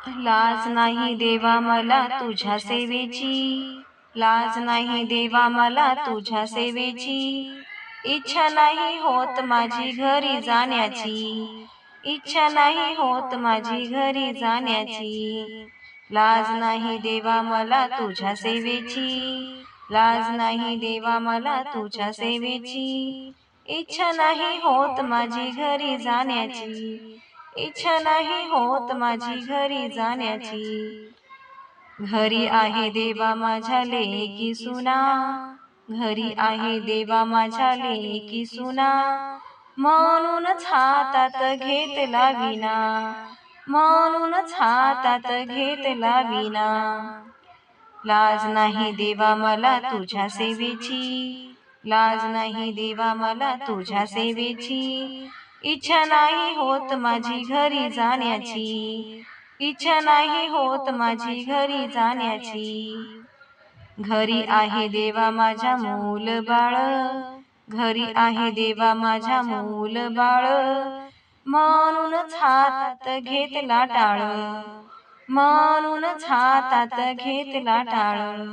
लाज नाही देवा मला तुझ्या सेवेची, लाज नाही देवा मला तुझ्या सेवेची, इच्छा नाही होत माझी घरी जाण्याची, इच्छा नाही होत माझी घरी जाण्याची, लाज नाही देवा मला तुझ्या सेवेची, लाज नाही देवा मला तुझ्या सेवेची, इच्छा नाही होत माझी घरी जाण्याची, इच्छा नाही होत माझी घरी जाण्याची, घरी आहे देवा माझ्या लेकी सुना, घरी आहे देवा माझ्या लेकी सुना, म्हणूनच हातात घेतला विना, म्हणूनच हातात घेतला विना, लाज नाही देवा मला तुझ्या सेवेची, लाज नाही देवा मला तुझ्या सेवेची, इच्छा नाही होत माझी घरी जाण्याची, इच्छा नाही होत माझी घरी जाण्याची, घरी आहे देवा माझ्या मूल बाळ, घरी आहे देवा माझ्या मूल बाळ, म्हणूनच हातात घेतला टाळ, म्हणूनच हातात घेतला टाळ,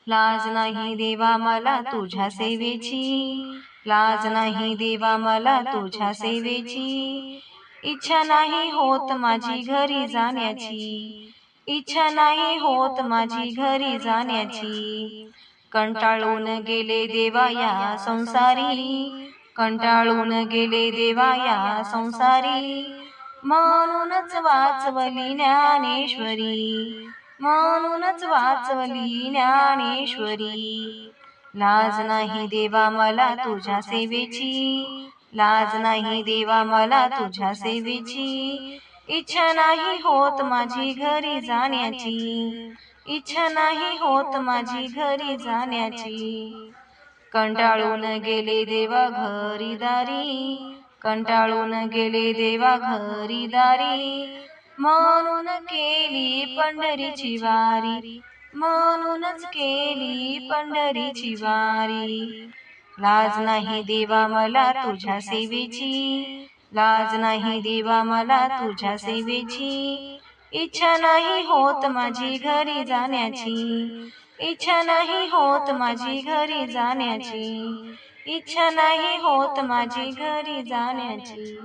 लाज नाही देवा मला तुझ्या सेवेची, लाज नाही देवा मला तुझ्या सेवेची, इच्छा नाही होत माझी घरी जाण्याची, इच्छा नाही होत माझी घरी जाण्याची, कंटाळून गेले देवा या संसारी, कंटाळून गेले देवा या संसारी, म्हणूनच वाचवली ज्ञानेश्वरी, म्हणूनच वाचवली ज्ञानेश्वरी, लाज नाही देवा मला तुझ्या सेवेची, लाज नाही देवा मला तुझ्या सेवेची, इच्छा नाही होत माझी घरी जाण्याची, इच्छा नाही होत माझी घरी जाण्याची, कंटाळून गेले देवा घरी दारी, कंटाळून गेले देवा घरी दारी, म्हणून केली पंढरीची वारी, म्हणूनच केली पंढरीची वारी, लाज नाही देवा मला तुझ्या सेवेची, लाज नाही देवा मला तुझ्या सेवेची, इच्छा नाही होत माझी घरी जाण्याची, इच्छा नाही होत माझी घरी जाण्याची, इच्छा नाही होत माझी घरी जाण्याची.